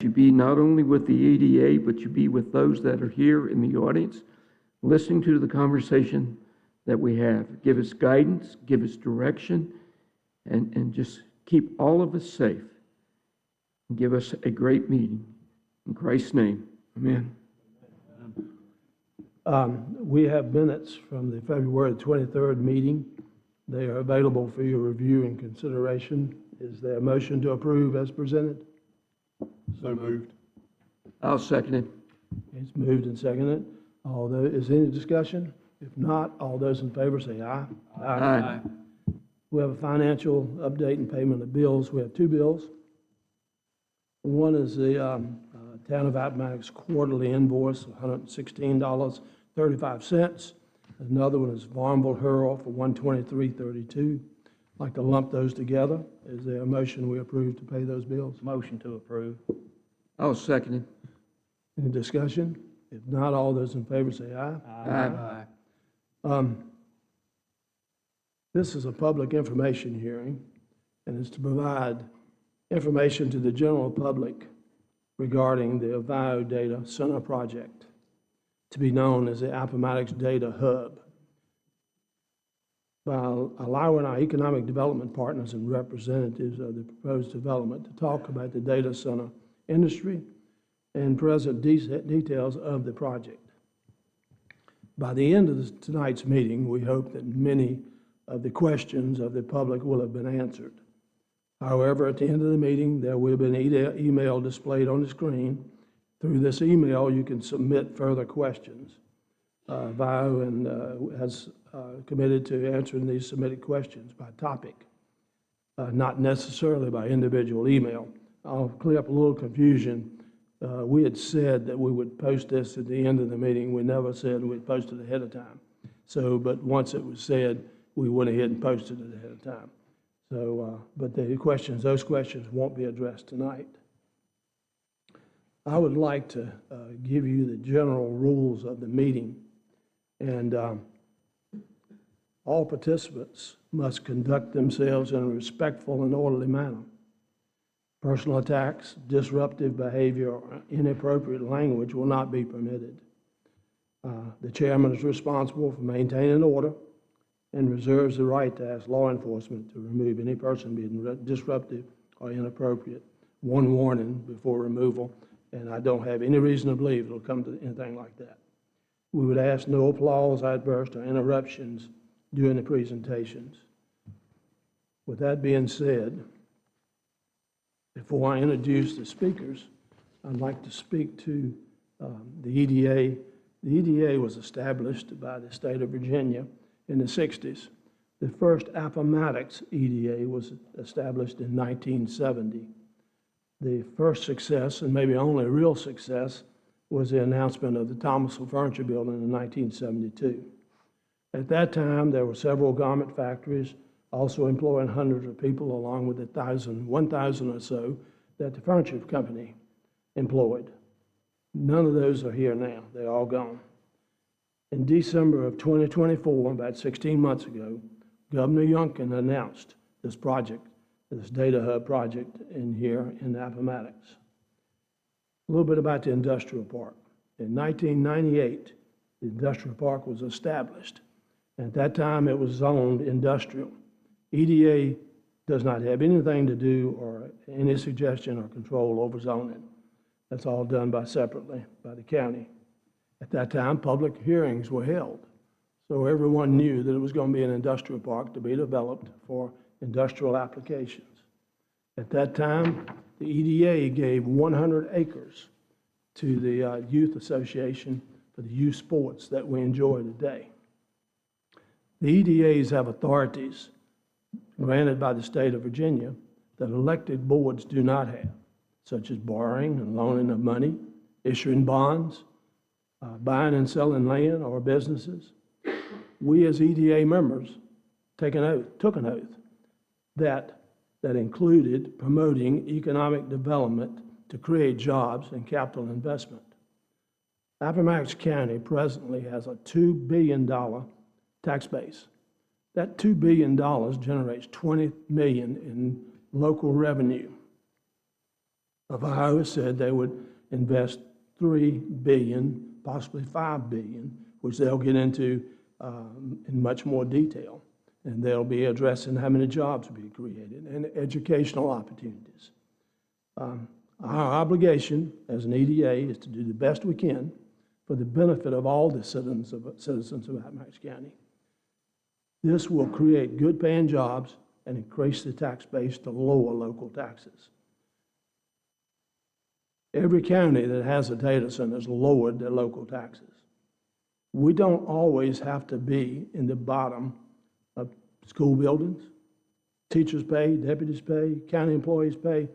you be not only with the EDA, but you be with those that are here in the audience, listening to the conversation that we have. Give us guidance, give us direction, and just keep all of us safe. And give us a great meeting. In Christ's name, amen. We have minutes from the February 23rd meeting. They are available for your review and consideration. Is there a motion to approve as presented? So moved. I'll second it. It's moved and seconded. Is there any discussion? If not, all those in favor say aye. Aye. We have a financial update and payment of bills. We have two bills. One is the Town of Appomattox quarterly invoice, $116.35. Another one is Varnville Hurl for $123.32. I'd like to lump those together. Is there a motion we approve to pay those bills? Motion to approve. I'll second it. Any discussion? If not, all those in favor say aye. Aye. This is a public information hearing, and is to provide information to the general public regarding the Ohio Data Center project, to be known as the Appomattox Data Hub. By allowing our economic development partners and representatives of the proposed development to talk about the data center industry and present details of the project. By the end of tonight's meeting, we hope that many of the questions of the public will have been answered. However, at the end of the meeting, there will be an email displayed on the screen. Through this email, you can submit further questions. VIO has committed to answering these submitted questions by topic, not necessarily by individual email. I'll clear up a little confusion. We had said that we would post this at the end of the meeting. We never said we'd post it ahead of time. But once it was said, we went ahead and posted it ahead of time. But those questions won't be addressed tonight. I would like to give you the general rules of the meeting. And all participants must conduct themselves in a respectful and orderly manner. Personal attacks, disruptive behavior, or inappropriate language will not be permitted. The chairman is responsible for maintaining order and reserves the right to ask law enforcement to remove any person being disruptive or inappropriate. One warning before removal, and I don't have any reason to believe it'll come to anything like that. We would ask no applause, outbursts, or interruptions during the presentations. With that being said, before I introduce the speakers, I'd like to speak to the EDA. The EDA was established by the state of Virginia in the 60s. The first Appomattox EDA was established in 1970. The first success, and maybe only real success, was the announcement of the Thomasville Furniture Building in 1972. At that time, there were several garment factories, also employing hundreds of people, along with 1,000 or so that the furniture company employed. None of those are here now. They're all gone. In December of 2024, about 16 months ago, Governor Youngkin announced this project, this Data Hub project here in Appomattox. A little bit about the industrial park. In 1998, the industrial park was established. At that time, it was zoned industrial. EDA does not have anything to do or any suggestion or control over zoning. That's all done separately by the county. At that time, public hearings were held. So everyone knew that it was going to be an industrial park to be developed for industrial applications. At that time, the EDA gave 100 acres to the Youth Association for the youth sports that we enjoy today. The EDAs have authorities granted by the state of Virginia that elected boards do not have, such as borrowing and loaning of money, issuing bonds, buying and selling land or businesses. We as EDA members took an oath that included promoting economic development to create jobs and capital investment. Appomattox County presently has a $2 billion tax base. That $2 billion generates $20 million in local revenue. Ohio said they would invest $3 billion, possibly $5 billion, which they'll get into in much more detail. And they'll be addressing how many jobs will be created and educational opportunities. Our obligation as an EDA is to do the best we can for the benefit of all the citizens of Appomattox County. This will create good-paying jobs and increase the tax base to lower local taxes. Every county that has a data center has lowered their local taxes. We don't always have to be in the bottom of school buildings, teachers' pay, deputies' pay, county employees' pay,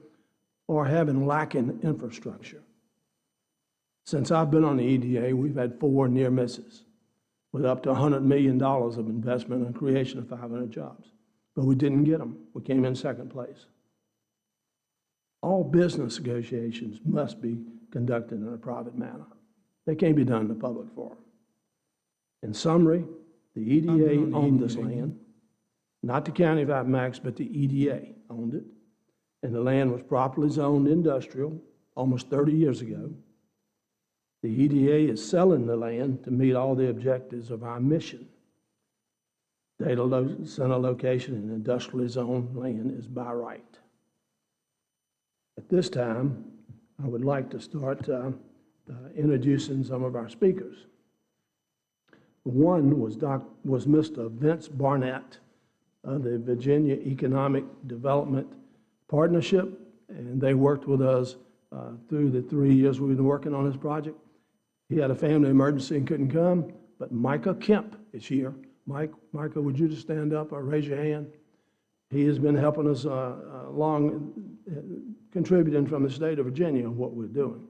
or having lacking infrastructure. Since I've been on the EDA, we've had 4 near misses with up to $100 million of investment and creation of 500 jobs. But we didn't get them. We came in second place. All business negotiations must be conducted in a private manner. They can't be done in a public forum. In summary, the EDA owned this land, not the county of Appomattox, but the EDA owned it. And the land was properly zoned industrial almost 30 years ago. The EDA is selling the land to meet all the objectives of our mission. Data center location in industrially zoned land is by right. At this time, I would like to start introducing some of our speakers. One was Mr. Vince Barnett of the Virginia Economic Development Partnership, and they worked with us through the 3 years we've been working on this project. He had a family emergency and couldn't come, but Micah Kemp is here. Micah, would you just stand up or raise your hand? He has been helping us along, contributing from the state of Virginia on what we're doing.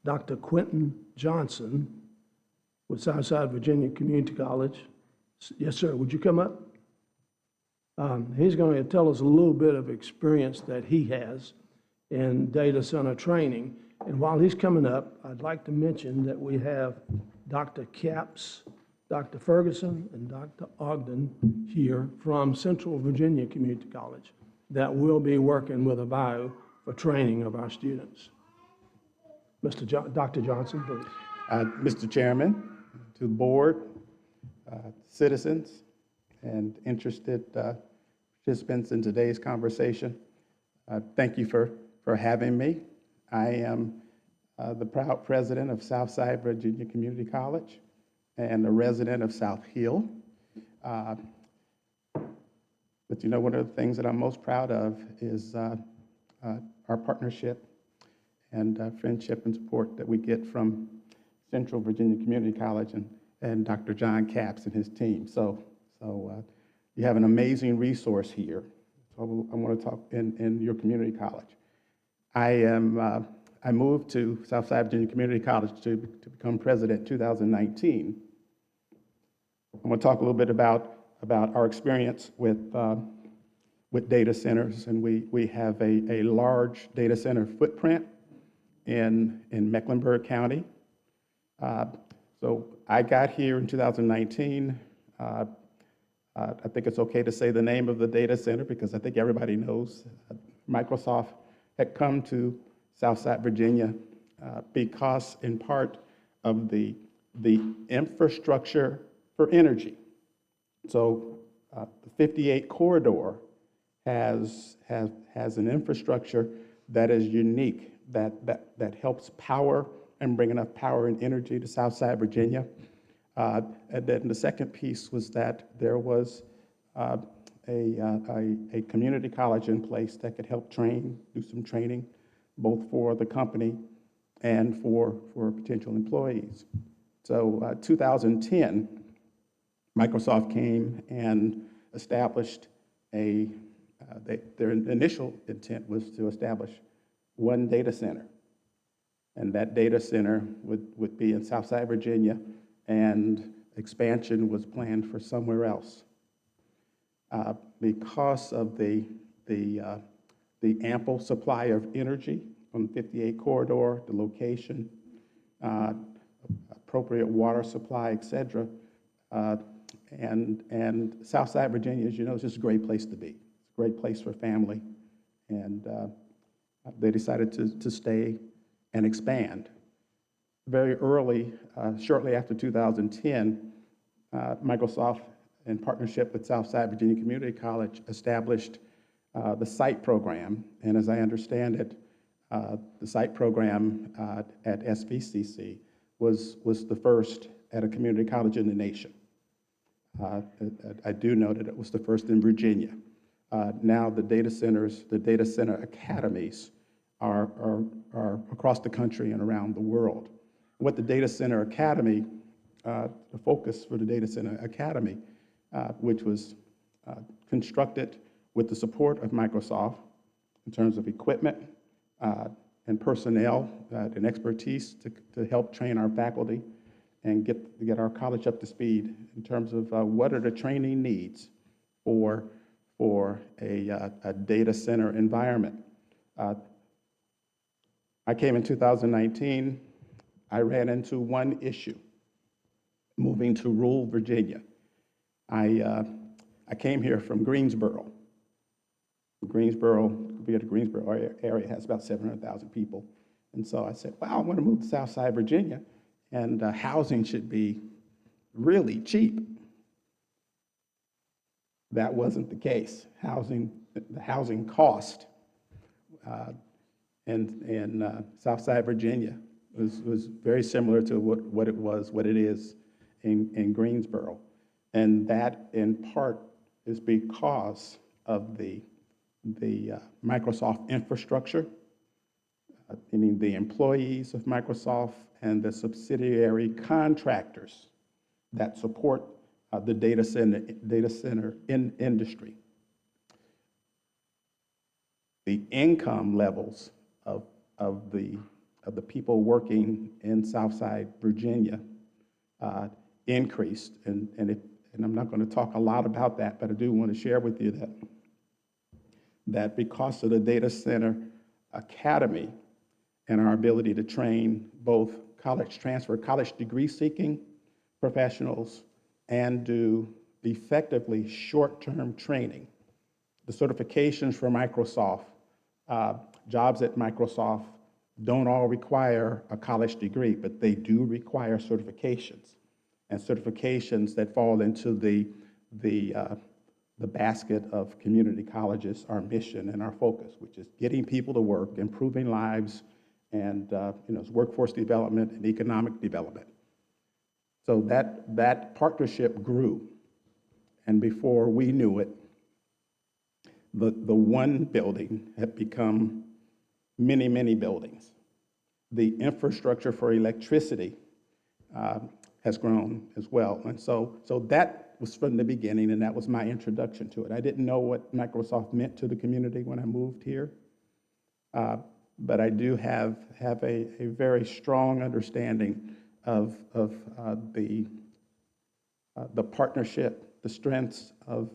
Dr. Quentin Johnson with Southside Virginia Community College. Yes, sir, would you come up? He's going to tell us a little bit of experience that he has in data center training. And while he's coming up, I'd like to mention that we have Dr. Capps, Dr. Ferguson, and Dr. Ogden here from Central Virginia Community College that will be working with Avio for training of our students. Dr. Johnson, please. Mr. Chairman, to the board, citizens, and interested participants in today's conversation, thank you for having me. I am the proud president of Southside Virginia Community College and a resident of South Hill. But you know, one of the things that I'm most proud of is our partnership and friendship and support that we get from Central Virginia Community College and Dr. John Capps and his team. So you have an amazing resource here. So I want to talk in your community college. I moved to Southside Virginia Community College to become president in 2019. I'm going to talk a little bit about our experience with data centers, and we have a large data center footprint in Mecklenburg County. So I got here in 2019. I think it's okay to say the name of the data center because I think everybody knows Microsoft had come to Southside Virginia because in part of the infrastructure for energy. So the 58 corridor has an infrastructure that is unique, that helps power and bring enough power and energy to Southside Virginia. And then the second piece was that there was a community college in place that could help do some training, both for the company and for potential employees. So 2010, Microsoft came and established their initial intent was to establish one data center. And that data center would be in Southside Virginia, and expansion was planned for somewhere else. Because of the ample supply of energy on the 58 corridor, the location, appropriate water supply, et cetera, and Southside Virginia, as you know, is just a great place to be. It's a great place for family, and They decided to stay and expand. Very early, shortly after 2010, Microsoft, in partnership with Southside Virginia Community College, established the SITE program. And as I understand it, the SITE program at SVCC was the first at a community college in the nation. I do know that it was the first in Virginia. Now the data centers, the data center academies are across the country and around the world. What the Data Center Academy, the focus for the Data Center Academy, which was constructed with the support of Microsoft in terms of equipment and personnel and expertise to help train our faculty and get our college up to speed in terms of what are the training needs for a data center environment. I came in 2019. I ran into one issue, moving to rural Virginia. I came here from Greensboro. The Greensboro area has about 700,000 people. And so I said, well, I want to move to Southside Virginia, and housing should be really cheap. That wasn't the case. The housing cost in Southside Virginia was very similar to what it is in Greensboro. And that, in part, is because of the Microsoft infrastructure, meaning the employees of Microsoft and the subsidiary contractors that support the data center industry. The income levels of the people working in Southside Virginia increased, and I'm not going to talk a lot about that, but I do want to share with you that because of the Data Center Academy and our ability to train both college degree-seeking professionals and do effectively short-term training. The certifications for Microsoft, jobs at Microsoft don't all require a college degree, but they do require certifications, and certifications that fall into the basket of community colleges, our mission and our focus, which is getting people to work, improving lives, and it's workforce development and economic development. So that partnership grew, and before we knew it, the one building had become many, many buildings. The infrastructure for electricity has grown as well. And so that was from the beginning, and that was my introduction to it. I didn't know what Microsoft meant to the community when I moved here, but I do have a very strong understanding of the partnership, the strengths of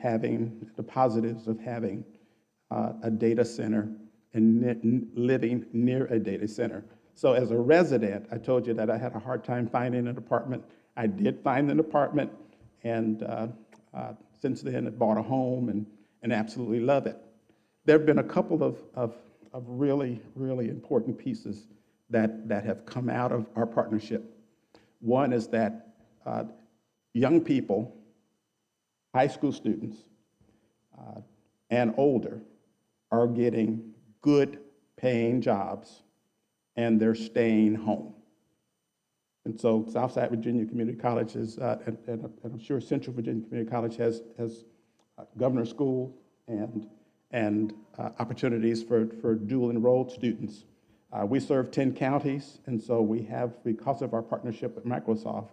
having, the positives of having a data center and living near a data center. So as a resident, I told you that I had a hard time finding an apartment. I did find an apartment, and since then I bought a home and absolutely love it. There have been a couple of really, really important pieces that have come out of our partnership. One is that young people, high school students, and older are getting good paying jobs, and they're staying home. And so Southside Virginia Community College is, and I'm sure Central Virginia Community College has governor school and opportunities for dual enrolled students. We serve 10 counties, and so we have, because of our partnership with Microsoft,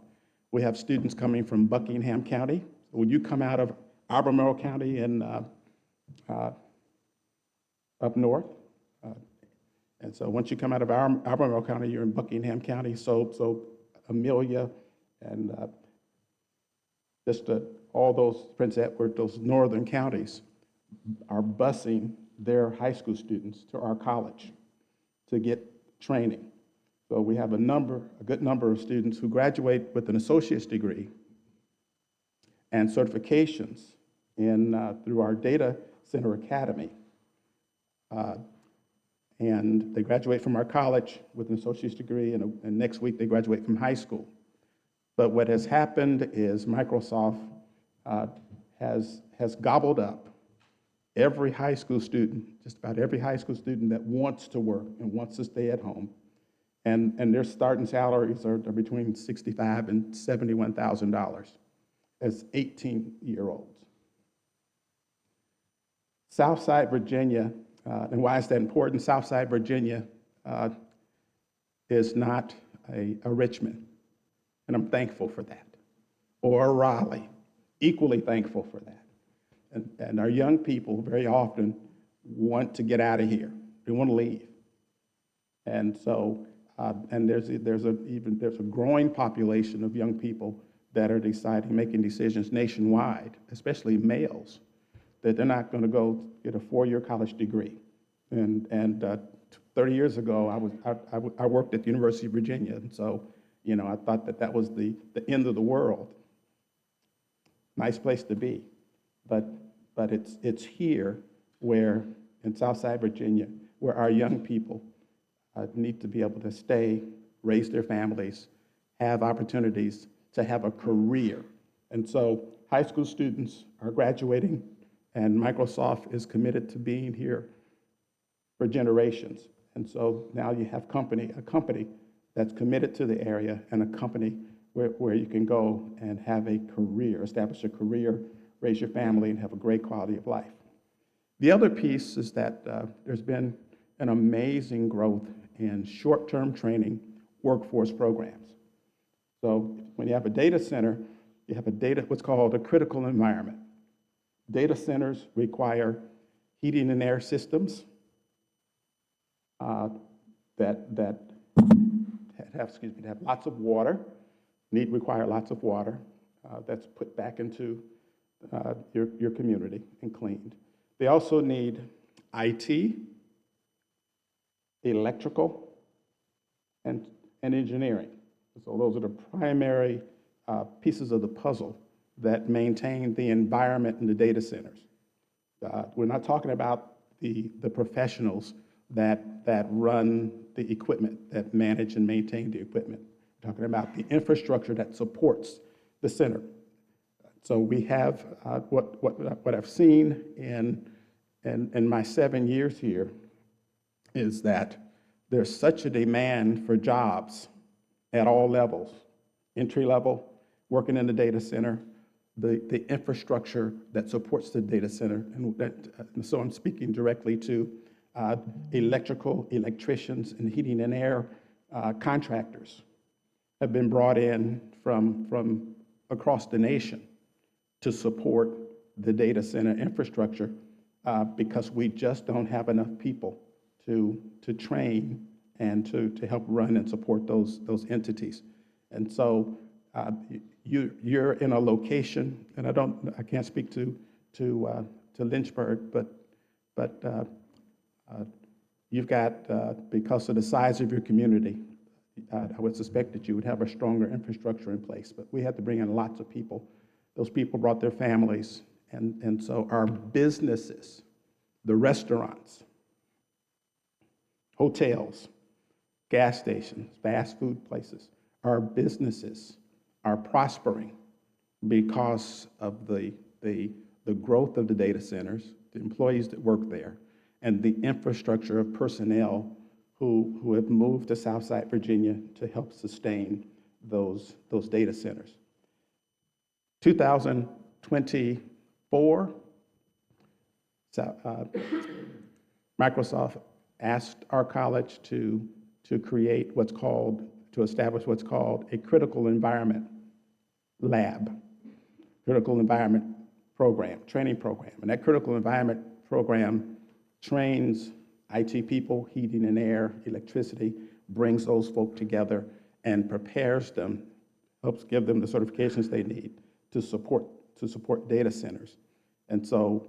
we have students coming from Buckingham County. When you come out of Albemarle County and up north, and so once you come out of Albemarle County, you're in Buckingham County. So Amelia and all those, Prince Edward, those northern counties are busing their high school students to our college to get training. So we have a good number of students who graduate with an associate's degree and certifications through our Data Center Academy. and they graduate from our college with an associate's degree, and next week they graduate from high school. But what has happened is Microsoft has gobbled up every high school student, just about every high school student that wants to work and wants to stay at home. And their starting salaries are between $65,000 and $71,000 as 18-year-olds. Southside Virginia, and why is that important? Southside Virginia is not a Richmond, and I'm thankful for that, or a Raleigh, equally thankful for that. And our young people very often want to get out of here. They want to leave. And so, and there's a growing population of young people that are making decisions nationwide, especially males, that they're not going to go get a 4-year college degree. And 30 years ago, I worked at the University of Virginia, and so, you know, I thought that was the end of the world. Nice place to be. But it's here where, in Southside Virginia, where our young people need to be able to stay, raise their families, have opportunities to have a career. And so high school students are graduating, and Microsoft is committed to being here for generations. And so now you have a company that's committed to the area, and a company where you can go and have a career, establish a career, raise your family, and have a great quality of life. The other piece is that there's been an amazing growth in short-term training workforce programs. So when you have a data center, you have what's called a critical environment. Data centers require heating and air systems that have lots of water, require lots of water that's put back into your community and cleaned. They also need IT, electrical, and engineering. So those are the primary pieces of the puzzle that maintain the environment in the data centers. We're not talking about the professionals that run the equipment, that manage and maintain the equipment. We're talking about the infrastructure that supports the center. So we have what I've seen in my 7 years here is that there's such a demand for jobs at all levels, entry level, working in the data center, the infrastructure that supports the data center, and so I'm speaking directly to electricians, and heating and air contractors have been brought in from across the nation to support the data center infrastructure because we just don't have enough people to train and to help run and support those entities. And so you're in a location, and I can't speak to Lynchburg, but you've got, because of the size of your community, I would suspect that you would have a stronger infrastructure in place. But we had to bring in lots of people. Those people brought their families, and so our businesses, the restaurants, hotels, gas stations, fast food places, our businesses are prospering because of the growth of the data centers, the employees that work there, and the infrastructure of personnel who have moved to Southside Virginia to help sustain those data centers. 2024, Microsoft asked our college to establish what's called a critical environment lab, critical environment program, training program. And that critical environment program trains IT people, heating and air, electricity, brings those folk together and prepares them, helps give them the certifications they need to support data centers. And so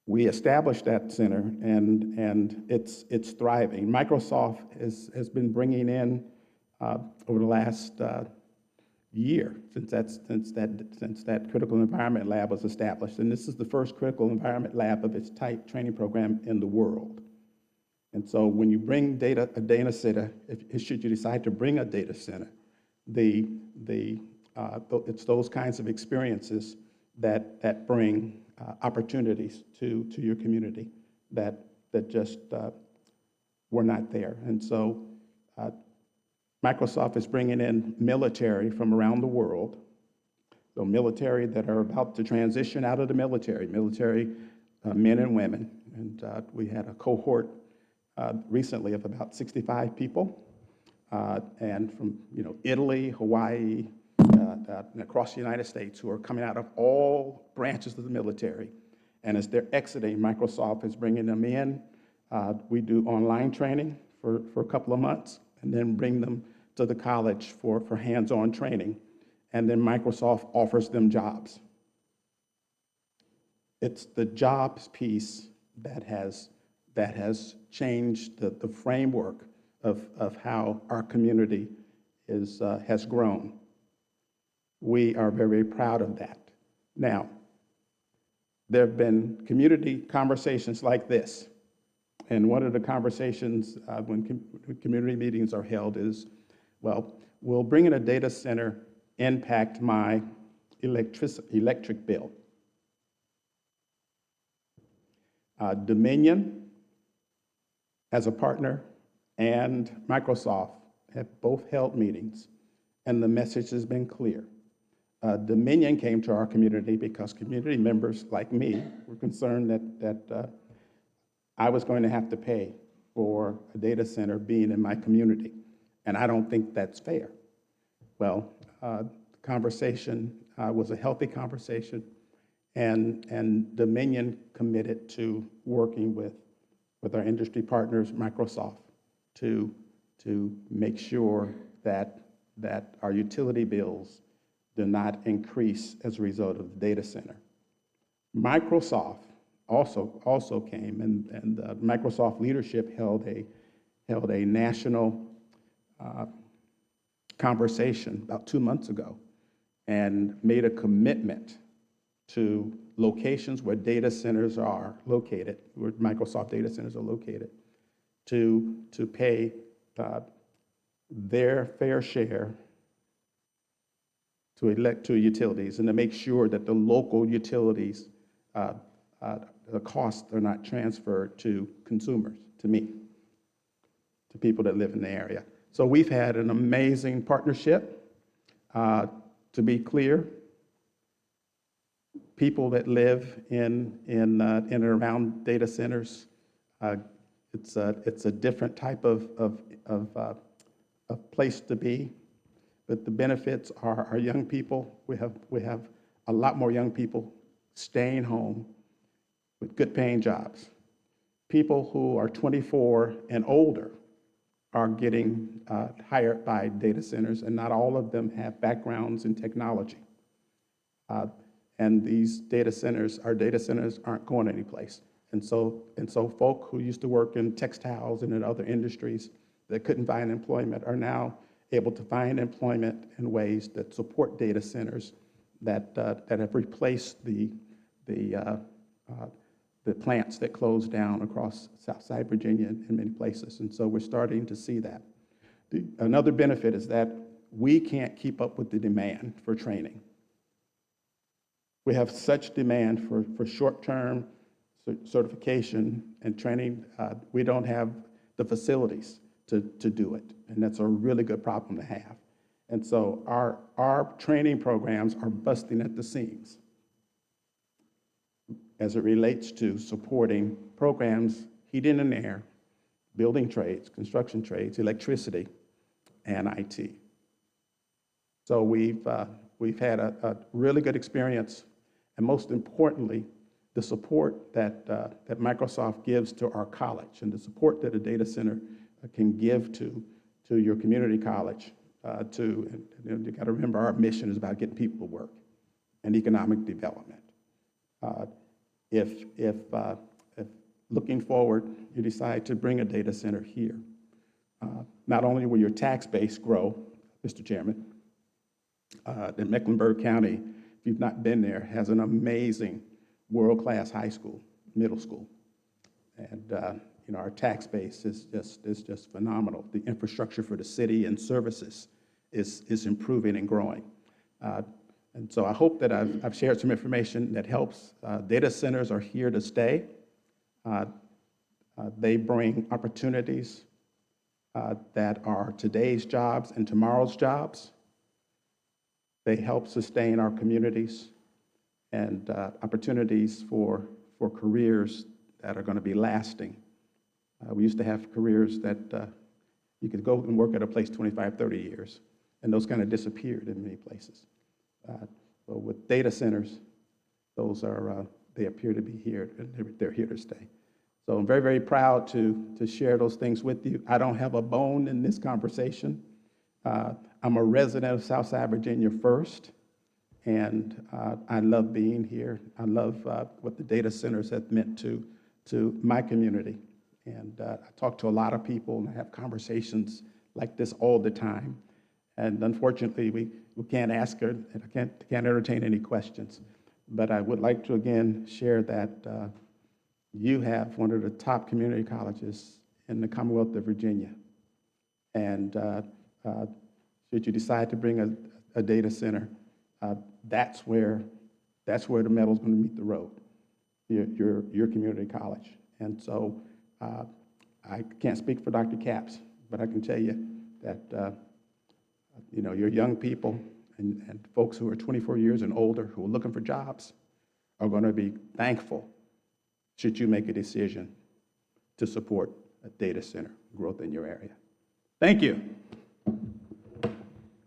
we established that center, and it's thriving. Microsoft has been bringing in over the last year since that critical environment lab was established. And this is the first critical environment lab of its type training program in the world. And so when you bring a data center, should you decide to bring a data center, it's those kinds of experiences that bring opportunities to your community that just were not there. And so Microsoft is bringing in military from around the world, so military that are about to transition out of the military men and women. And we had a cohort recently of about 65 people, and from Italy, Hawaii, and across the United States, who are coming out of all branches of the military. And as they're exiting, Microsoft is bringing them in. We do online training for a couple of months, and then bring them to the college for hands-on training. And then Microsoft offers them jobs. It's the jobs piece that has changed the framework of how our community has grown. We are very, very proud of that. Now, there have been community conversations like this. And one of the conversations when community meetings are held is, well, will bringing a data center impact my electric bill? Dominion, as a partner, and Microsoft have both held meetings, and the message has been clear. Dominion came to our community because community members like me were concerned that I was going to have to pay for a data center being in my community, and I don't think that's fair. Well, the conversation was a healthy conversation, and Dominion committed to working with our industry partners, Microsoft, to make sure that our utility bills do not increase as a result of the data center. Microsoft also came, and Microsoft leadership held a national conversation about 2 months ago and made a commitment to locations where data centers are located, where Microsoft data centers are located, to pay their fair share to utilities, and to make sure that the local utilities, the costs are not transferred to consumers, to people that live in the area. So we've had an amazing partnership. To be clear, people that live in and around data centers, it's a different type of place to be. But the benefits are our young people. We have a lot more young people staying home with good paying jobs. People who are 24 and older are getting hired by data centers, and not all of them have backgrounds in technology. And these data centers, our data centers aren't going anyplace. And so folk who used to work in textiles and in other industries that couldn't find employment are now able to find employment in ways that support data centers that have replaced the plants that closed down across Southside Virginia in many places. And so we're starting to see that. Another benefit is that we can't keep up with the demand for training. We have such demand for short-term certification and training. We don't have the facilities to do it, and that's a really good problem to have. And so our training programs are busting at the seams as it relates to supporting programs, heating and air, building trades, construction trades, electricity, and IT. So we've had a really good experience, and most importantly, the support that Microsoft gives to our college, and the support that a data center can give to your community college. You got to remember, our mission is about getting people to work and economic development. If looking forward, you decide to bring a data center here, not only will your tax base grow, Mr. Chairman, that Mecklenburg County, if you've not been there, has an amazing world-class high school, middle school. And our tax base is just phenomenal. The infrastructure for the city and services is improving and growing. And so I hope that I've shared some information that helps. Data centers are here to stay. They bring opportunities that are today's jobs and tomorrow's jobs. They help sustain our communities and opportunities for careers that are going to be lasting. We used to have careers that you could go and work at a place 25, 30 years, and those kind of disappeared in many places. But with data centers, those are, they appear to be here, and they're here to stay. So I'm very, very proud to share those things with you. I don't have a bone in this conversation. I'm a resident of Southside Virginia first, and I love being here. I love what the data centers have meant to my community. And I talk to a lot of people and I have conversations like this all the time. And unfortunately, we can't ask her, and I can't entertain any questions. But I would like to again share that you have one of the top community colleges in the Commonwealth of Virginia. And should you decide to bring a data center, that's where the metal's going to meet the road, your community college. And so I can't speak for Dr. Capps, but I can tell you that your young people and folks who are 24 years and older who are looking for jobs are going to be thankful should you make a decision to support a data center growth in your area. Thank you.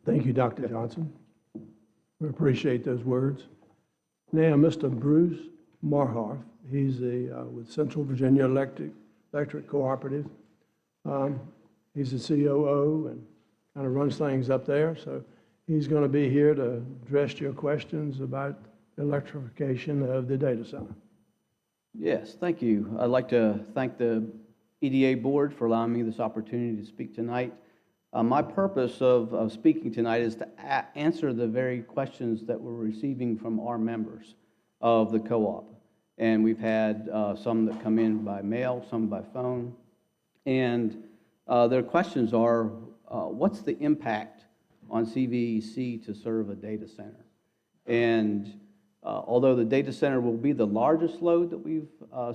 Thank you, Dr. Johnson. We appreciate those words. Now, Mr. Bruce Marharth, he's with Central Virginia Electric Cooperative. He's the COO and kind of runs things up there. So he's going to be here to address your questions about electrification of the data center. Yes, thank you. I'd like to thank the EDA board for allowing me this opportunity to speak tonight. My purpose of speaking tonight is to answer the very questions that we're receiving from our members of the co-op. And we've had some that come in by mail, some by phone. And their questions are, what's the impact on CVEC to serve a data center? And although the data center will be the largest load that we've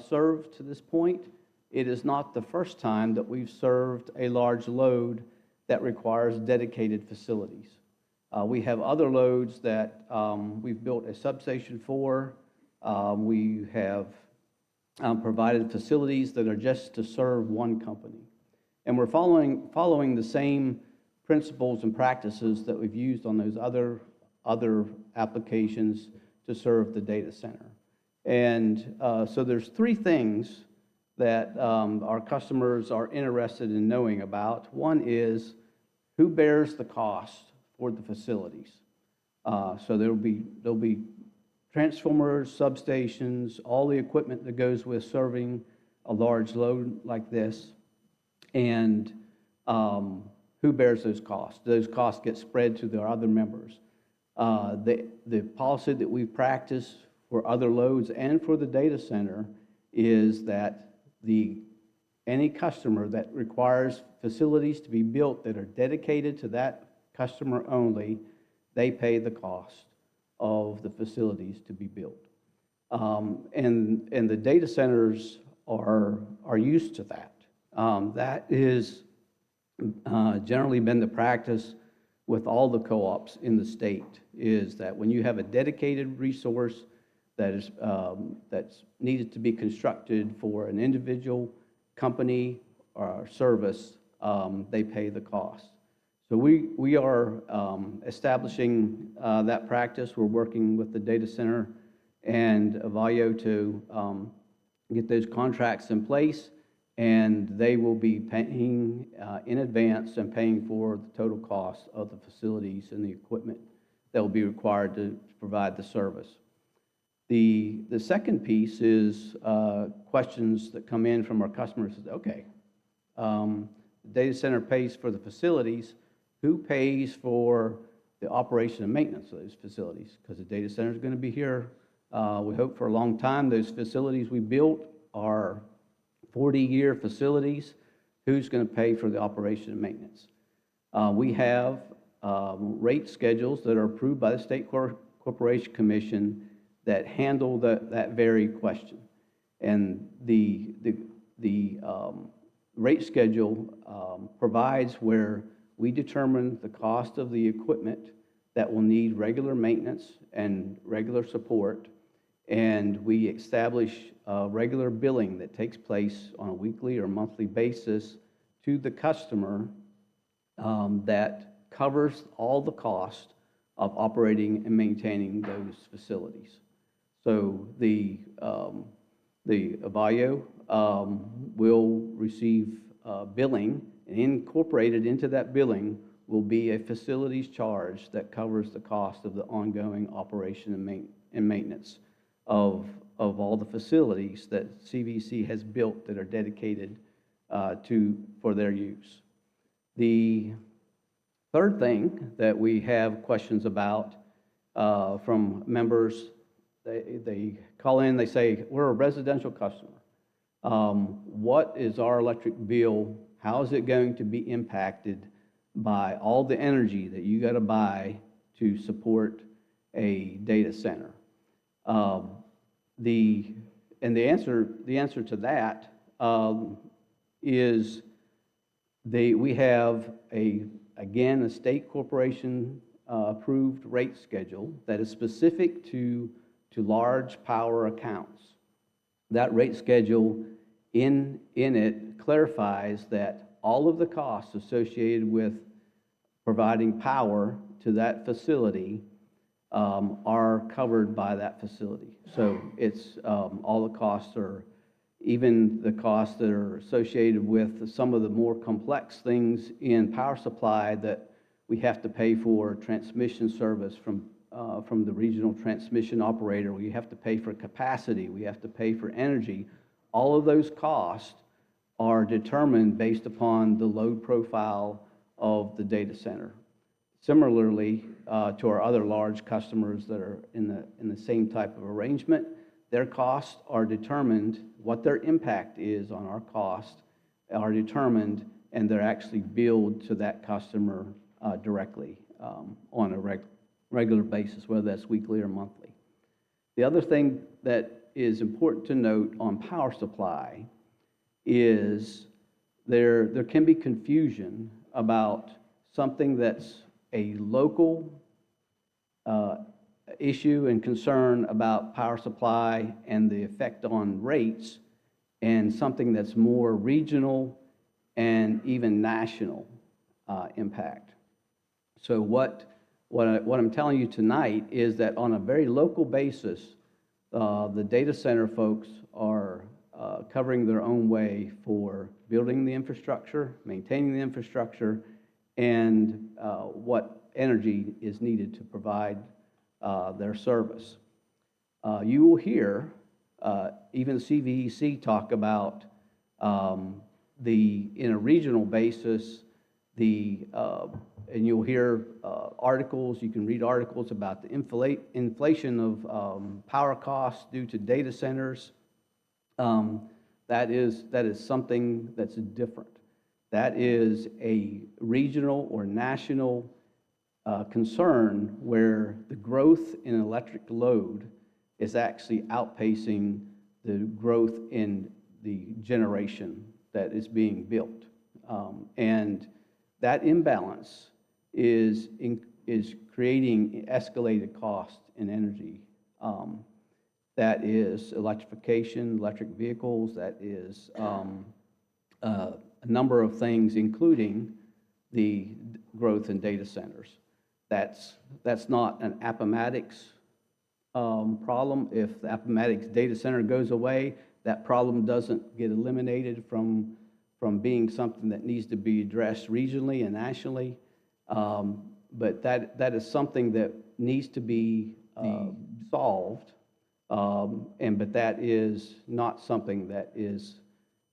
served to this point, it is not the first time that we've served a large load that requires dedicated facilities. We have other loads that we've built a substation for. We have provided facilities that are just to serve one company. And we're following the same principles and practices that we've used on those other applications to serve the data center. And so there's three things that our customers are interested in knowing about. One is who bears the cost for the facilities. So there'll be transformers, substations, all the equipment that goes with serving a large load like this, and who bears those costs? Those costs get spread to their other members. The policy that we practice for other loads and for the data center is that any customer that requires facilities to be built that are dedicated to that customer only, they pay the cost of the facilities to be built. And the data centers are used to that. That is generally been the practice with all the co-ops in the state, is that when you have a dedicated resource that is that's needed to be constructed for an individual company or service, they pay the cost. So we are establishing that practice. We're working with the data center and Avalio to get those contracts in place, and they will be paying in advance and paying for the total cost of the facilities and the equipment that will be required to provide the service. The second piece is questions that come in from our customers. Okay, the data center pays for the facilities. Who pays for the operation and maintenance of those facilities, because the data center is going to be here, we hope, for a long time. Those facilities we built are 40-year facilities. Who's going to pay for the operation and maintenance? We have rate schedules that are approved by the State Corporation Commission that handle that very question. And the rate schedule provides where we determine the cost of the equipment that will need regular maintenance and regular support, and we establish regular billing that takes place on a weekly or monthly basis to the customer that covers all the cost of operating and maintaining those facilities. So the Avallo will receive billing, and incorporated into that billing will be a facilities charge that covers the cost of the ongoing operation and maintenance of all the facilities that CVC has built that are dedicated for their use. The third thing that we have questions about from members, they call in, they say, we're a residential customer. What is our electric bill? How is it going to be impacted by all the energy that you got to buy to support a data center? The answer to that is we have again a state corporation approved rate schedule that is specific to large power accounts. That rate schedule in it clarifies that all of the costs associated with providing power to that facility are covered by that facility. So it's all the costs are, even the costs that are associated with some of the more complex things in power supply that we have to pay for transmission service from the regional transmission operator. We have to pay for capacity. We have to pay for energy. All of those costs are determined based upon the load profile of the data center. Similarly, to our other large customers that are in the same type of arrangement, their costs are determined, what their impact is on our cost are determined, and they're actually billed to that customer directly on a regular basis, whether that's weekly or monthly. The other thing that is important to note on power supply is there can be confusion about something that's a local issue and concern about power supply and the effect on rates, and something that's more regional and even national impact. So what I'm telling you tonight is that on a very local basis, the data center folks are covering their own way for building the infrastructure, maintaining the infrastructure, and what energy is needed to provide their service. You will hear even CVEC talk about in a regional basis, and you'll hear articles, you can read articles about the inflation of power costs due to data centers. That is something that's different. That is a regional or national concern where the growth in electric load is actually outpacing the growth in the generation that is being built. And that imbalance is creating escalated cost in energy. That is electrification, electric vehicles, that is a number of things, including the growth in data centers. That's not an Appomattox problem. If the Appomattox data center goes away, that problem doesn't get eliminated from being something that needs to be addressed regionally and nationally. But that is something that needs to be solved. But that is not something that is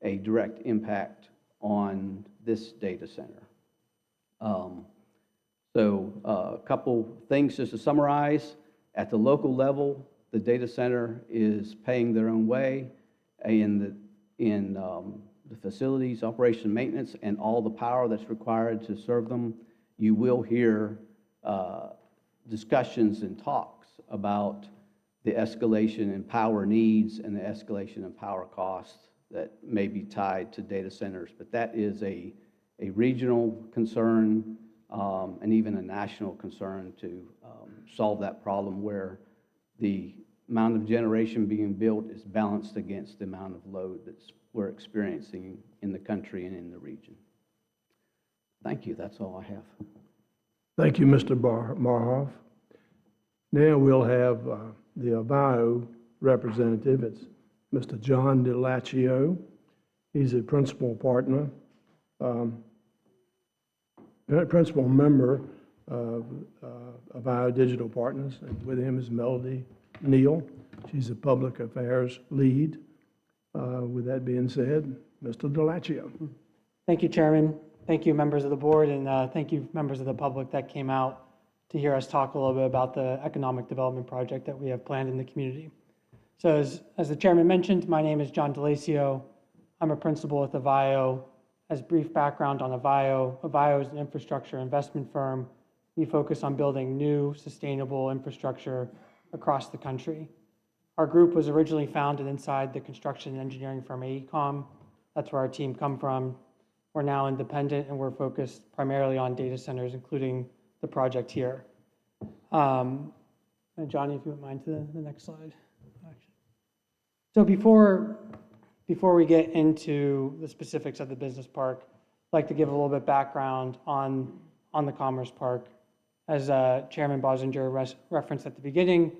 a direct impact on this data center. So a couple things just to summarize. At the local level, the data center is paying their own way in the facilities, operation, maintenance, and all the power that's required to serve them. You will hear discussions and talks about the escalation in power needs and the escalation in power costs that may be tied to data centers. But that is a regional concern and even a national concern to solve that problem, where the amount of generation being built is balanced against the amount of load that we're experiencing in the country and in the region. Thank you. That's all I have. Thank you, Mr. Marhoff. Now we'll have the Avio representative. It's Mr. John DiLaccio. He's a principal partner, principal member of Avio Digital Partners, and with him is Melody Neal. She's a public affairs lead. With that being said, Mr. DiLaccio. Thank you, Chairman. Thank you, members of the board, and thank you, members of the public that came out to hear us talk a little bit about the economic development project that we have planned in the community. So as the chairman mentioned, my name is John DiLaccio. I'm a principal at Avio. As brief background on Avio, Avio is an infrastructure investment firm. We focus on building new, sustainable infrastructure across the country. Our group was originally founded inside the construction and engineering firm AECOM. That's where our team come from. We're now independent, and we're focused primarily on data centers, including the project here. And Johnny, if you wouldn't mind to the next slide. So before we get into the specifics of the business park, I'd like to give a little bit background on the Commerce Park. As Chairman Bosinger referenced at the beginning,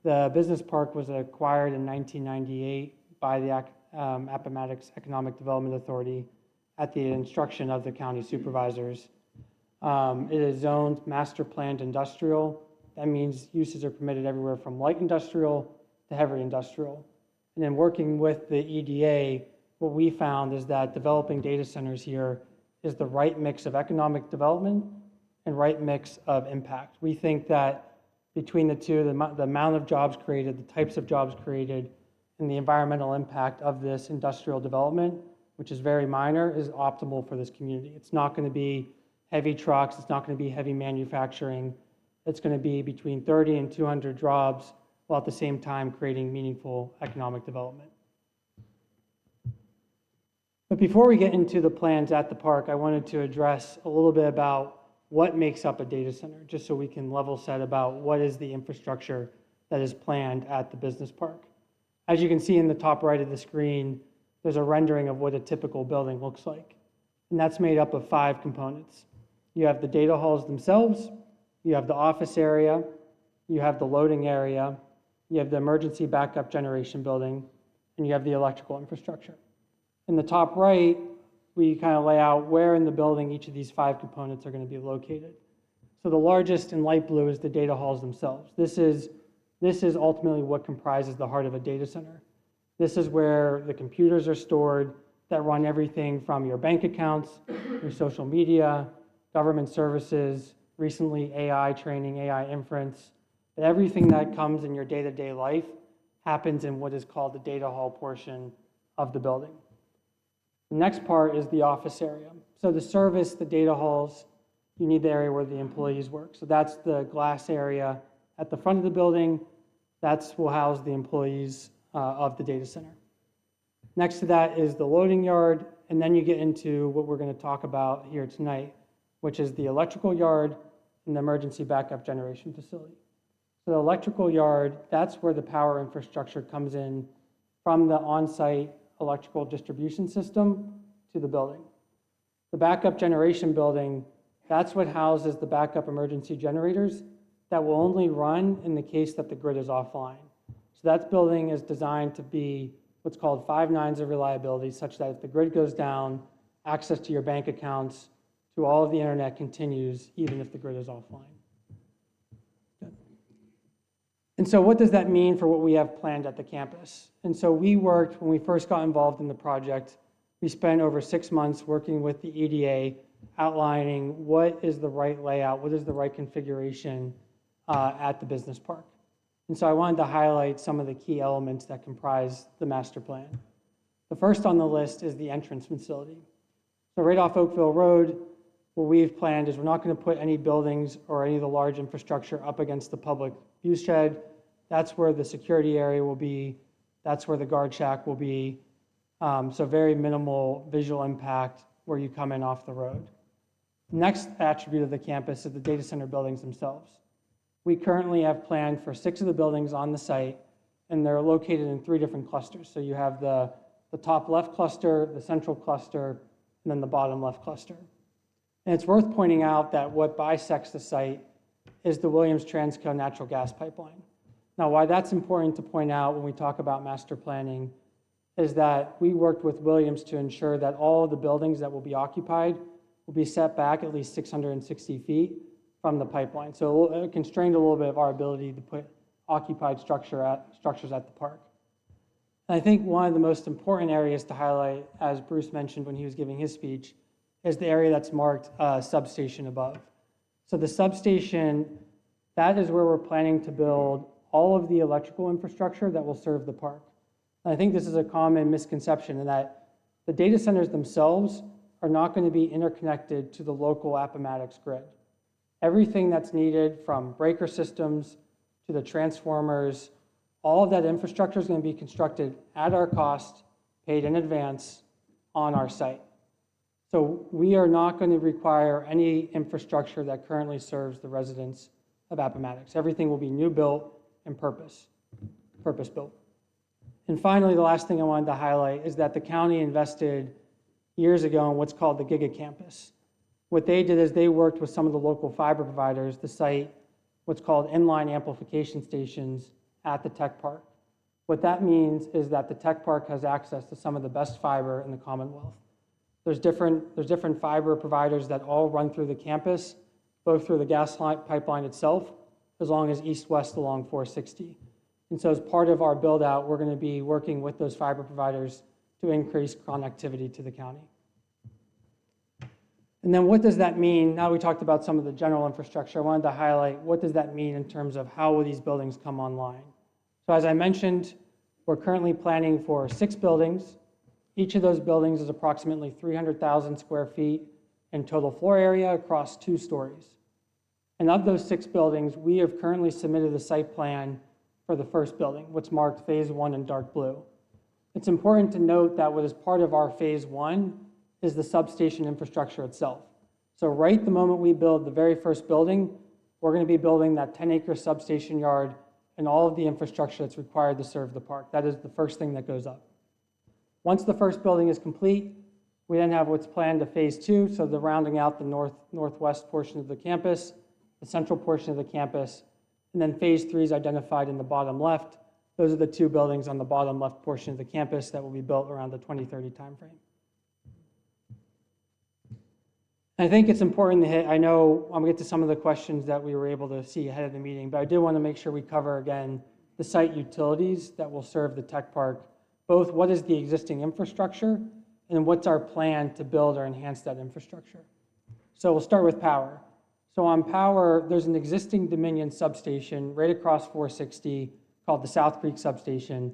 the business park was acquired in 1998 by the Appomattox Economic Development Authority at the instruction of the county supervisors. It is zoned master planned industrial. That means uses are permitted everywhere from light industrial to heavy industrial. And then working with the EDA, what we found is that developing data centers here is the right mix of economic development and right mix of impact. We think that between the two, the amount of jobs created, the types of jobs created, and the environmental impact of this industrial development, which is very minor, is optimal for this community. It's not going to be heavy trucks. It's not going to be heavy manufacturing. It's going to be between 30 and 200 jobs, while at the same time creating meaningful economic development. But before we get into the plans at the park, I wanted to address a little bit about what makes up a data center, just so we can level set about what is the infrastructure that is planned at the business park. As you can see in the top right of the screen, there's a rendering of what a typical building looks like. And that's made up of 5 components. You have the data halls themselves, you have the office area, you have the loading area, you have the emergency backup generation building, and you have the electrical infrastructure. In the top right, we kind of lay out where in the building each of these 5 components are going to be located. So the largest in light blue is the data halls themselves. This is ultimately what comprises the heart of a data center. This is where the computers are stored that run everything from your bank accounts, your social media, government services, recently AI training, AI inference. But everything that comes in your day-to-day life happens in what is called the data hall portion of the building. The next part is the office area. So to service the data halls, you need the area where the employees work. So that's the glass area at the front of the building. That's will house the employees of the data center. Next to that is the loading yard, and then you get into what we're going to talk about here tonight, which is the electrical yard and the emergency backup generation facility. So the electrical yard, that's where the power infrastructure comes in from the on-site electrical distribution system to the building. The backup generation building, that's what houses the backup emergency generators that will only run in the case that the grid is offline. So that building is designed to be what's called 5 nines of reliability, such that if the grid goes down, access to your bank accounts, to all of the internet continues, even if the grid is offline. And so what does that mean for what we have planned at the campus? And so we worked, when we first got involved in the project, we spent over 6 months working with the EDA outlining what is the right layout, what is the right configuration at the business park. And so I wanted to highlight some of the key elements that comprise the master plan. The first on the list is the entrance facility. So right off Oakville Road, what we've planned is we're not going to put any buildings or any of the large infrastructure up against the public view shed. That's where the security area will be. That's where the guard shack will be. So very minimal visual impact where you come in off the road. Next attribute of the campus is the data center buildings themselves. We currently have planned for 6 of the buildings on the site, and they're located in 3 different clusters. So you have the top left cluster, the central cluster, and then the bottom left cluster. And it's worth pointing out that what bisects the site is the Williams Transco natural gas pipeline. Now, why that's important to point out when we talk about master planning is that we worked with Williams to ensure that all of the buildings that will be occupied will be set back at least 660 feet from the pipeline. So it constrained a little bit of our ability to put occupied structures at the park. And I think one of the most important areas to highlight, as Bruce mentioned when he was giving his speech, is the area that's marked substation above. So the substation, that is where we're planning to build all of the electrical infrastructure that will serve the park. And I think this is a common misconception in that the data centers themselves are not going to be interconnected to the local Appomattox grid. Everything that's needed from breaker systems to the transformers, all of that infrastructure is going to be constructed at our cost, paid in advance on our site. So we are not going to require any infrastructure that currently serves the residents of Appomattox. Everything will be new built and purpose-built. And finally, the last thing I wanted to highlight is that the county invested years ago in what's called the Giga Campus. What they did is they worked with some of the local fiber providers to site what's called inline amplification stations at the tech park. What that means is that the tech park has access to some of the best fiber in the Commonwealth. There's different fiber providers that all run through the campus, both through the gas pipeline itself, as long as east-west along 460. And so as part of our build-out, we're going to be working with those fiber providers to increase connectivity to the county. And then what does that mean? Now we talked about some of the general infrastructure. I wanted to highlight what does that mean in terms of how will these buildings come online. So as I mentioned, we're currently planning for 6 buildings. Each of those buildings is approximately 300,000 square feet in total floor area across 2 stories. And of those 6 buildings, we have currently submitted a site plan for the first building, what's marked phase 1 in dark blue. It's important to note that what is part of our phase 1 is the substation infrastructure itself. So right the moment we build the very first building, we're going to be building that 10-acre substation yard and all of the infrastructure that's required to serve the park. That is the first thing that goes up. Once the first building is complete, we then have what's planned to phase 2, so the rounding out the northwest portion of the campus, the central portion of the campus, and then phase 3 is identified in the bottom left. Those are the 2 buildings on the bottom left portion of the campus that will be built around the 2030 timeframe. I think it's important to hit, I know I'm going to get to some of the questions that we were able to see ahead of the meeting, but I did want to make sure we cover again the site utilities that will serve the tech park, both what is the existing infrastructure and what's our plan to build or enhance that infrastructure. So we'll start with power. So on power, there's an existing Dominion substation right across 460 called the South Creek substation.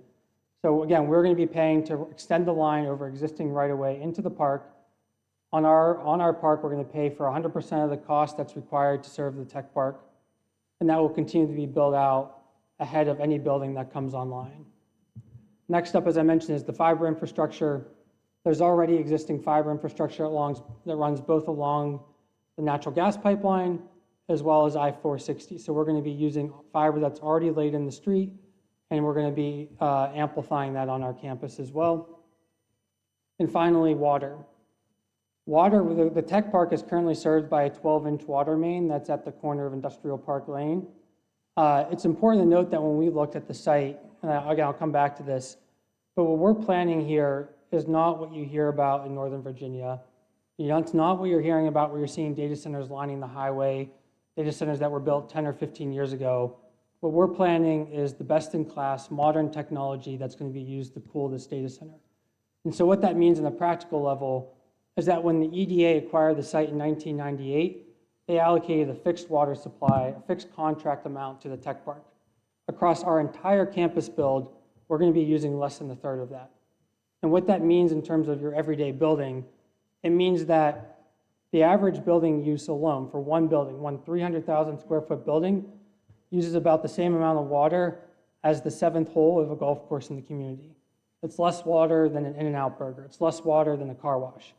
So again, we're going to be paying to extend the line over existing right-of-way into the park. On our park, we're going to pay for 100% of the cost that's required to serve the tech park, and that will continue to be built out ahead of any building that comes online. Next up, as I mentioned, is the fiber infrastructure. There's already existing fiber infrastructure that runs both along the natural gas pipeline as well as I-460. So we're going to be using fiber that's already laid in the street, and we're going to be amplifying that on our campus as well. And finally, water. Water, the tech park is currently served by a 12-inch water main that's at the corner of Industrial Park Lane. It's important to note that when we looked at the site, and again, I'll come back to this, but what we're planning here is not what you hear about in Northern Virginia. You know, it's not what you're hearing about where you're seeing data centers lining the highway, data centers that were built 10 or 15 years ago. What we're planning is the best-in-class modern technology that's going to be used to cool this data center. And so what that means on a practical level is that when the EDA acquired the site in 1998, they allocated a fixed water supply, a fixed contract amount to the tech park. Across our entire campus build, we're going to be using less than a third of that. And what that means in terms of your everyday building, it means that the average building use alone for one building, one 300,000 square foot building, uses about the same amount of water as the 7th hole of a golf course in the community. It's less water than an In-N-Out burger. It's less water than a car wash.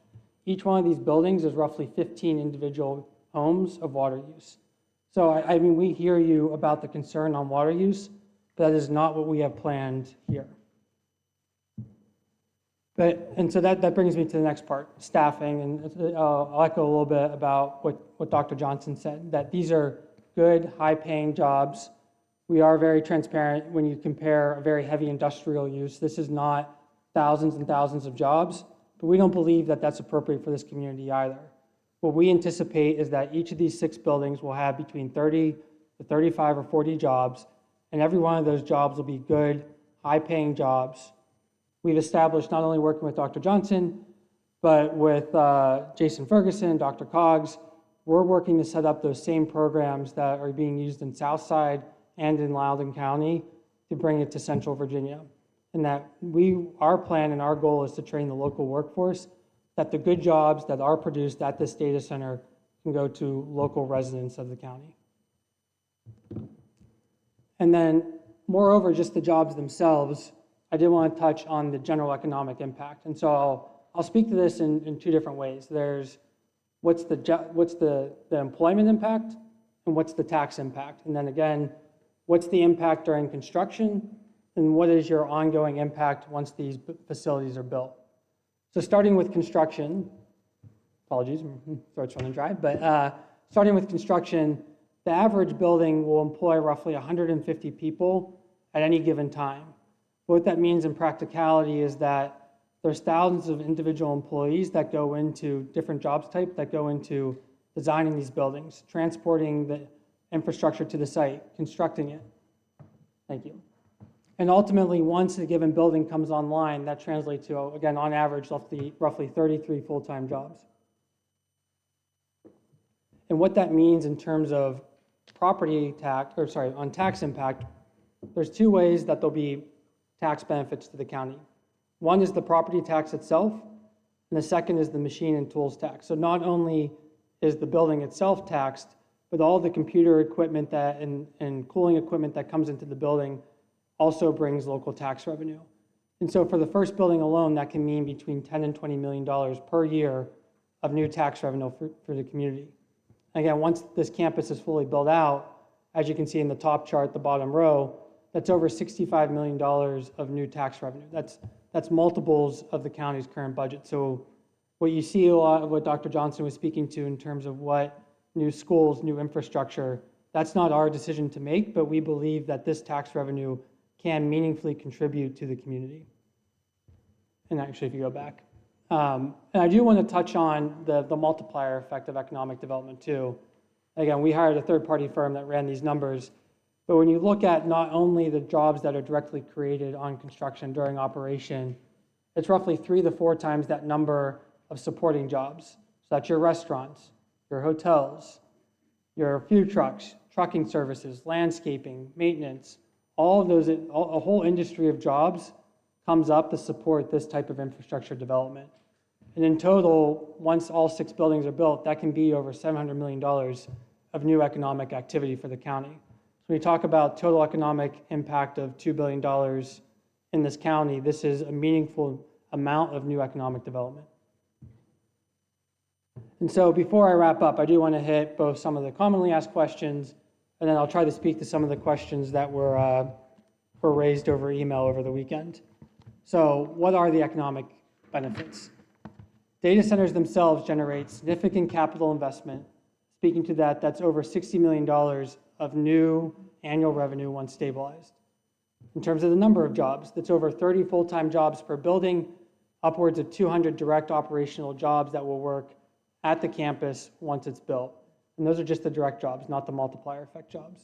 Each one of these buildings is roughly 15 individual homes of water use. So, I mean, we hear you about the concern on water use, but that is not what we have planned here. And so that brings me to the next part, staffing, and I'll echo a little bit about what Dr. Johnson said, that these are good, high-paying jobs. We are very transparent when you compare a very heavy industrial use. This is not thousands and thousands of jobs, but we don't believe that that's appropriate for this community either. What we anticipate is that each of these 6 buildings will have between 30 to 35 or 40 jobs, and every one of those jobs will be good, high-paying jobs. We've established, not only working with Dr. Johnson, but with Jason Ferguson, Dr. Coggs, we're working to set up those same programs that are being used in Southside and in Loudoun County to bring it to Central Virginia. And that our plan and our goal is to train the local workforce that the good jobs that are produced at this data center can go to local residents of the county. And then, moreover, just the jobs themselves, I did want to touch on the general economic impact. And so I'll speak to this in 2 different ways. There's what's the employment impact and what's the tax impact. And then again, what's the impact during construction and what is your ongoing impact once these facilities are built. So starting with construction, apologies, throat's running dry, but starting with construction, the average building will employ roughly 150 people at any given time. What that means in practicality is that there's thousands of individual employees that go into different jobs types that go into designing these buildings, transporting the infrastructure to the site, constructing it. Thank you. And ultimately, once a given building comes online, that translates to, again, on average, roughly 33 full-time jobs. And what that means in terms of on tax impact, there's 2 ways that there'll be tax benefits to the county. One is the property tax itself, and the second is the machine and tools tax. So not only is the building itself taxed, but all the computer equipment and cooling equipment that comes into the building also brings local tax revenue. And so for the first building alone, that can mean between $10 and $20 million per year of new tax revenue for the community. Again, once this campus is fully built out, as you can see in the top chart, the bottom row, that's over $65 million of new tax revenue. That's multiples of the county's current budget. So what you see a lot of what Dr. Johnson was speaking to in terms of what new schools, new infrastructure, that's not our decision to make, but we believe that this tax revenue can meaningfully contribute to the community. And actually, if you go back. And I do want to touch on the multiplier effect of economic development too. Again, we hired a third-party firm that ran these numbers, but when you look at not only the jobs that are directly created on construction during operation, it's roughly 3 to 4 times that number of supporting jobs. So that's your restaurants, your hotels, your food trucks, trucking services, landscaping, maintenance, all of those, a whole industry of jobs comes up to support this type of infrastructure development. And in total, once all 6 buildings are built, that can be over $700 million of new economic activity for the county. So when we talk about total economic impact of $2 billion in this county, this is a meaningful amount of new economic development. And so before I wrap up, I do want to hit both some of the commonly asked questions, and then I'll try to speak to some of the questions that were raised over email over the weekend. So what are the economic benefits? Data centers themselves generate significant capital investment. Speaking to that, that's over $60 million of new annual revenue once stabilized. In terms of the number of jobs, that's over 30 full-time jobs per building, upwards of 200 direct operational jobs that will work at the campus once it's built. And those are just the direct jobs, not the multiplier effect jobs.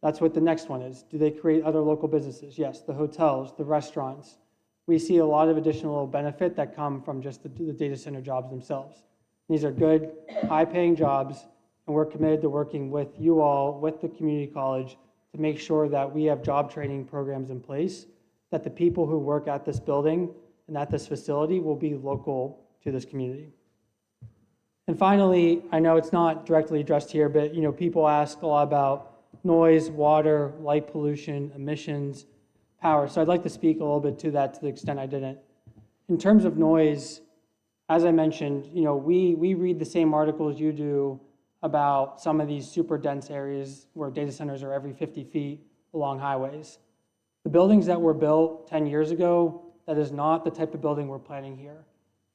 That's what the next one is. Do they create other local businesses? Yes, the hotels, the restaurants, we see a lot of additional benefit that come from just the data center jobs themselves. These are good, high-paying jobs, and we're committed to working with you all, with the community college, to make sure that we have job training programs in place, that the people who work at this building and at this facility will be local to this community. And finally, I know it's not directly addressed here, but people ask a lot about noise, water, light pollution, emissions, power. So I'd like to speak a little bit to that to the extent I didn't. In terms of noise, as I mentioned, we read the same articles you do about some of these super dense areas where data centers are every 50 feet along highways. The buildings that were built 10 years ago, that is not the type of building we're planning here.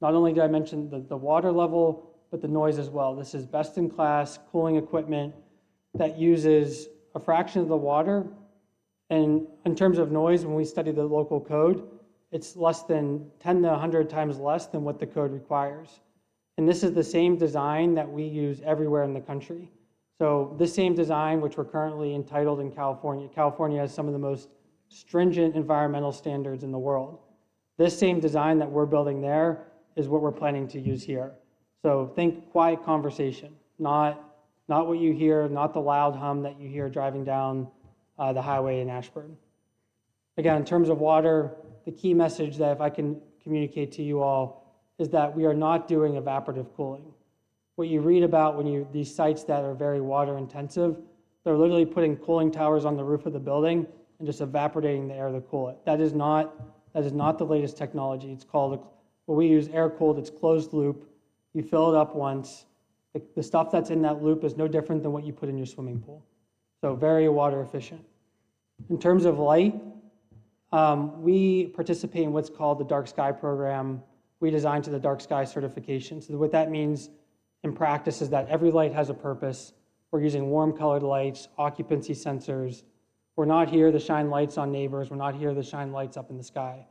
Not only did I mention the water level, but the noise as well. This is best-in-class cooling equipment that uses a fraction of the water. And in terms of noise, when we study the local code, it's less than 10 to 100 times less than what the code requires. And this is the same design that we use everywhere in the country. So this same design, which we're currently entitled in California, California has some of the most stringent environmental standards in the world. This same design that we're building there is what we're planning to use here. So think quiet conversation, not what you hear, not the loud hum that you hear driving down the highway in Ashburn. Again, in terms of water, the key message that if I can communicate to you all is that we are not doing evaporative cooling. What you read about when these sites that are very water intensive, they're literally putting cooling towers on the roof of the building and just evaporating the air to cool it. That is not the latest technology. It's called, what we use, air cooled. It's closed loop. You fill it up once. The stuff that's in that loop is no different than what you put in your swimming pool. So very water efficient. In terms of light, we participate in what's called the Dark Sky program. We designed to the Dark Sky certification. So what that means in practice is that every light has a purpose. We're using warm colored lights, occupancy sensors. We're not here to shine lights on neighbors. We're not here to shine lights up in the sky.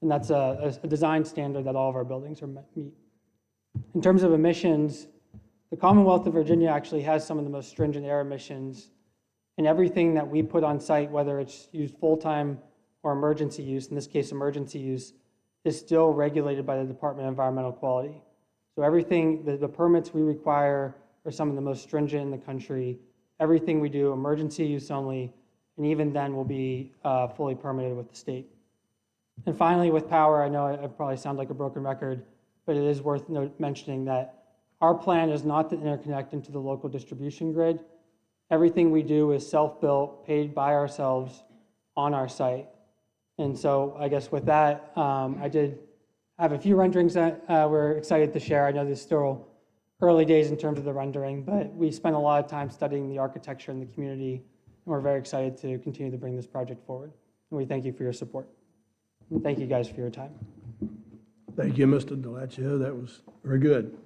And that's a design standard that all of our buildings meet. In terms of emissions, the Commonwealth of Virginia actually has some of the most stringent air emissions, and everything that we put on site, whether it's used full-time or emergency use, in this case emergency use, is still regulated by the Department of Environmental Quality. So everything, the permits we require are some of the most stringent in the country. Everything we do, emergency use only, and even then will be fully permitted with the state. And finally, with power, I know I probably sound like a broken record, but it is worth mentioning that our plan is not to interconnect into the local distribution grid. Everything we do is self-built, paid by ourselves on our site. And so I guess with that, I did have a few renderings that we're excited to share. I know there's still early days in terms of the rendering, but we spent a lot of time studying the architecture in the community, and we're very excited to continue to bring this project forward. And we thank you for your support. And thank you guys for your time. Thank you, Mr. DeLaccio. That was very good.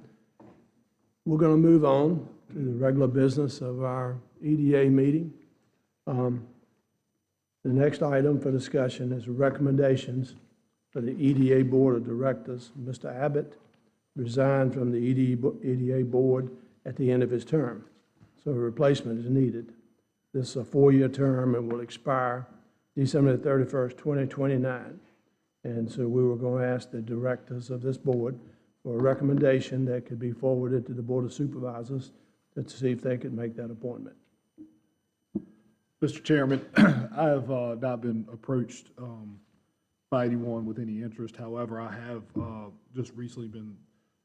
We're going to move on to the regular business of our EDA meeting. The next item for discussion is recommendations for the EDA Board of Directors. Mr. Abbott resigned from the EDA Board at the end of his term, so a replacement is needed. This is a 4-year term and will expire December 31st, 2029. And so we were going to ask the directors of this board for a recommendation that could be forwarded to the Board of Supervisors to see if they could make that appointment. Mr. Chairman, I have not been approached by anyone with any interest. However, I have just recently been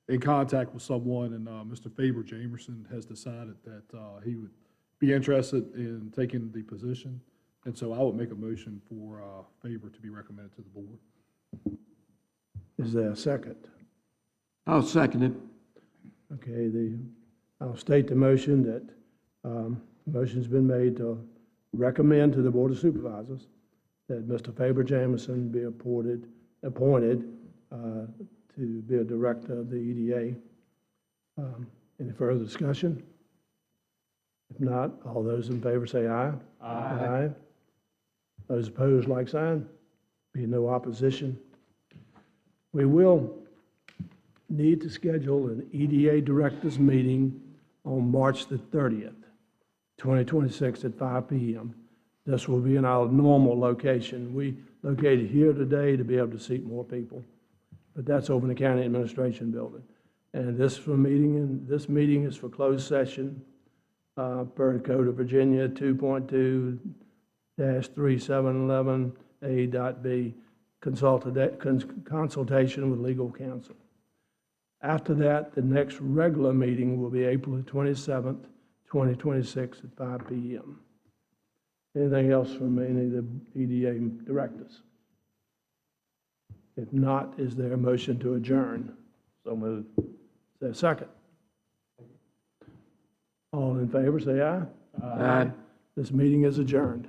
in contact with someone, and Mr. Faber Jamerson has decided that he would be interested in taking the position. And so I would make a motion for Faber to be recommended to the board. Is there a second? I'll second it. Okay, I'll state the motion that motion's been made to recommend to the Board of Supervisors that Mr. Faber Jamerson be appointed to be a director of the EDA. Any further discussion? If not, all those in favor say aye. Aye. Those opposed, like sign. Be no opposition. We will need to schedule an EDA Directors Meeting on March the 30th, 2026 at 5 p.m. This will be in our normal location. located here today to be able to seat more people. But that's over in the county administration building. And this meeting is for closed session, per the Code of Virginia 2.2-3711A.B, consultation with legal counsel. After that, the next regular meeting will be April the 27th, 2026 at 5 p.m. Anything else from any of the EDA directors? If not, is there a motion to adjourn? So moved. Is there a second? All in favor, say aye. Aye. This meeting is adjourned.